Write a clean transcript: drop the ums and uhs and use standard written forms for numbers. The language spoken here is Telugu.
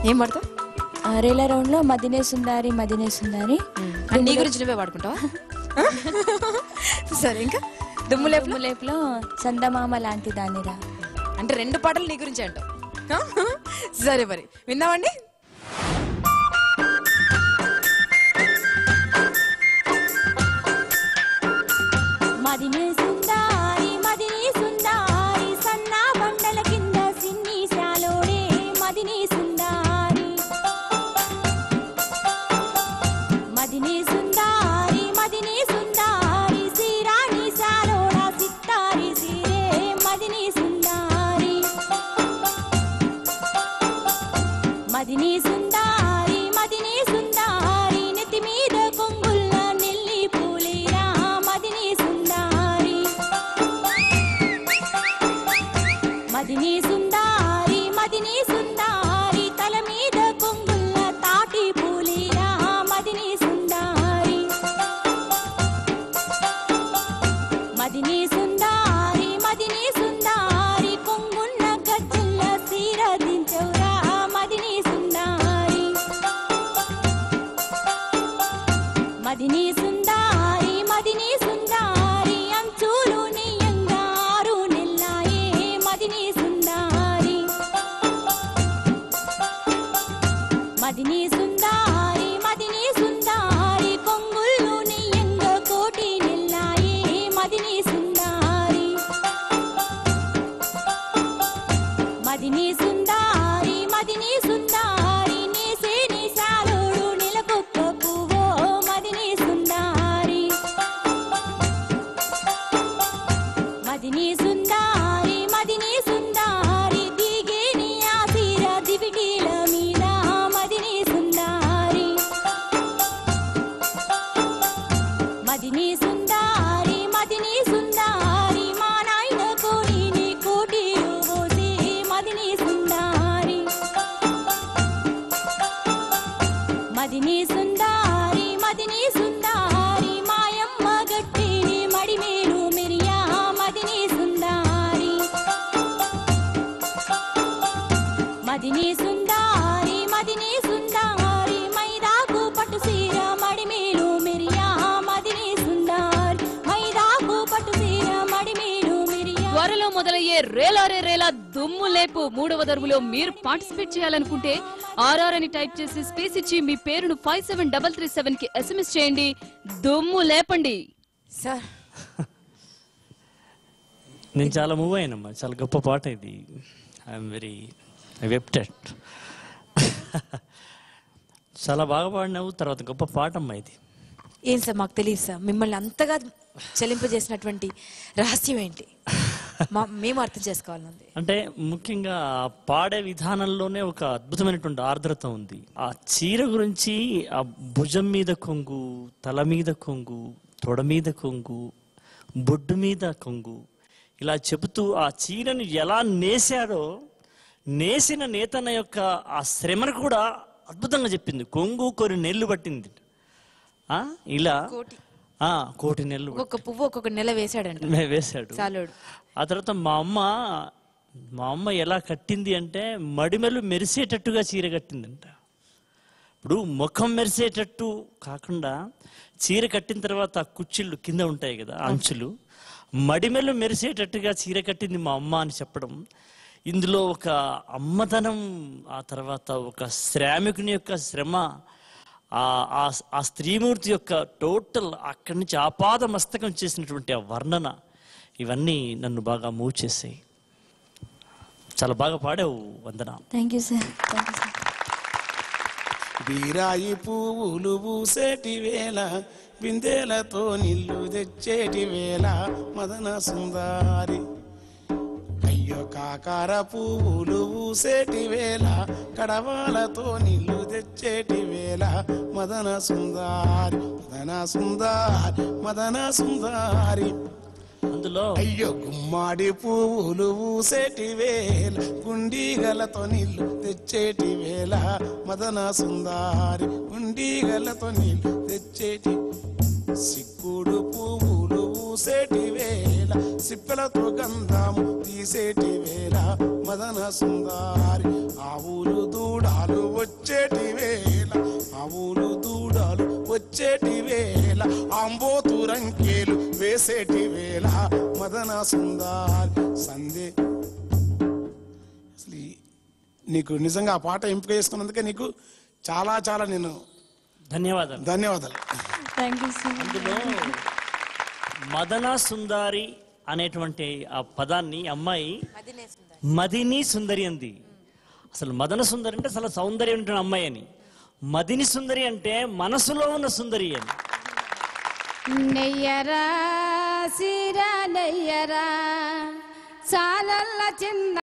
ఏం పాడతావు? రేలా రౌండ్ లో మదినే సుందారి మదినే సుందారి. నీ గురించి నువ్వే పాడుకుంటావా? సరే, ఇంకా దుమ్ములేపులో చందమామ లాంటి దానిరా. అంటే 2 పాటలు నీ గురించి అంటావు. సరే మరి విందామండి. మదినే సుందారి మదినే సుందారి సన్నా బండల కింద సిన్ని శాలోడే మదినే సుందారి. మదినే సుందారి మదినే సుందారి శ్రీరాణి శాలోడా సిత్తారి సీరే మదినే సుందారి. మదినే సుందారి మదినే సుందారి నెత్తి మీద కొంగుల్ల నెల్లి పూలేరా మదినే సుందారి. మదినే సుందారి మదినే సుందారి తల మీద కొంగుల్ల తాటి పూలేరా మదినే సుందారి. మదినే సుందారి మదినే సుందారి కొంగున్న గజ్జల్ల సీర దించౌరా మదినే సుందారి. మదినే సుందారి మదినే సుందారి అంచులు నెయ్యంగారు నెల్లాయే మదినే సుందారి. మదినే సుందారి మదినే సుందారి కొంగుళ్ళు నెయ్యంగ కోటి నెల్లాయే మదినే సుందారి. మదినే సుందారి మదినే సుందారి నేసే నిశాలోడు నెలకొక్క పువ్వో మదినే సుందారి. మదినే సుందారి మదినే సుందారి దిగే నీ ఆసిర దివిటీల మీద మదినే సుందారి. మదినే సుందారి మదినే సుందారి మా నాయన కోడిని కోటిలో పోసి మదినే సుందారి. మదినే సుందారి మదినే సుందారి మాయమ్మ గట్టిని మడిమేలు మెరియా మదినే సుందారి. మదినే సుందారి మదినే సుందారి మైదాకు పట్టు సీర మడిమేలు మెరియా మదినే సుందారి. మైదాకు పట్టు సీర మడిమేలు మెరియా. త్వరలో మొదలయ్యే రేలా రే రేలా దుమ్ము లేపు 3వ దరువులో మీరు పార్టిసిపేట్ చేయాలనుకుంటే ఆర్ఆర్ అని టైప్ చేసి స్పేస్ ఇచ్చి మీ పేరును 57337 కి SMS చేయండి. దుమ్ము లేపండి సార్. నేను చాలా మూవ్ అయినమ్మా, చాలా గొప్ప పాట ఇది. ఐఎమ్ వెరీ వెప్టెడ్. చాలా బాగా పాడినావు, తర్వాత గొప్ప పాట అమ్మా ఇది. ఏం సార్ మాకు తెలియదు సార్, మిమ్మల్ని అంతగా చెలింపజేసినటువంటి రహస్యం ఏంటి? మేము అర్థం చేసుకోవాలండి. అంటే ముఖ్యంగా పాడే విధానంలోనే ఒక అద్భుతమైనటువంటి ఆర్ద్రత ఉంది. ఆ చీర గురించి ఆ భుజం మీద కొంగు, తల మీద కొంగు, తొడ మీద కొంగు, బొడ్డు మీద కొంగు, ఇలా చెబుతూ ఆ చీరను ఎలా నేసాడో, నేసిన నేతన యొక్క ఆ శ్రమను కూడా అద్భుతంగా చెప్పింది. కొంగు కొన్ని నెల్లు పట్టింది, ఇలా కోటి నెలలు, ఒక్కొక్క పువ్వు ఒక్కొక్క నెల వేసాడంట, వేశాడు. చాలోడు. ఆ తర్వాత మా అమ్మ ఎలా కట్టింది అంటే మడిమెలు మెరిసేటట్టుగా చీర కట్టిందంట. ఇప్పుడు ముఖం మెరిసేటట్టు కాకుండా చీర కట్టిన తర్వాత ఆ కుచ్చిళ్ళు కింద ఉంటాయి కదా, అంచులు, మడిమెలు మెరిసేటట్టుగా చీర కట్టింది మా అమ్మ అని చెప్పడం, ఇందులో ఒక అమ్మతనం, ఆ తర్వాత ఒక శ్రామికుని యొక్క శ్రమ, ఆ స్త్రీమూర్తి యొక్క టోటల్ అక్కడి నుంచి ఆపాద మస్తకం చేసినటువంటి ఆ వర్ణన, ఇవన్నీ నన్ను బాగా మూవ్ చేసాయి. చాలా బాగా పాడావు వందన. Thank you sir. బీరాయి పువ్వులు పూసేటి వేళ, బిందెలతో నిల్లు తెచ్చేటి వేళ మదన సుందారి. అయ్యో కాకర పువ్వులు పూసేటి వేళ, కడవాలతో నిల్లు తెచ్చేటి వేళ మదన సుందారి. మదన సుందారి మదన సుందారి. అందులో అయ్యో గుమ్మాడి పువ్వులు పూసేటి వేళ, గుండీగలతో నీళ్లు తెచ్చేటి వేళ మదన సుందారి. గుండీగలతో నీళ్లు తెచ్చేటి. సిక్కుడు పువ్వులు పూసేటి వేళ, సిప్పలతో గంధము తీసేటి వేళ మదన సుందారి ఆవులు దూడాలు వచ్చేటి వేళ ఆవులు దూడాలు వచ్చేటి వేళ ఆంబోతురంకేలు వేసేటి వేళ మదన సుందారి సందే. అసలు నీకు నిజంగా ఆ పాట ఎంపిక చేసుకున్నందుకే నీకు చాలా చాలా నేను ధన్యవాదాలు. Thank you sir. అందులో మదన సుందారి అనేటువంటి ఆ పదాన్ని అమ్మాయి మదిని సుందరి అంది. అసలు మదన సుందరి అంటే అసలు సౌందర్యం ఉంటున్న అమ్మాయి అని, మదిని సుందరి అంటే మనసులో ఉన్న సుందరి అని. నెయ్యరా సీరా నెయ్యరా సాలల్ల చిన్న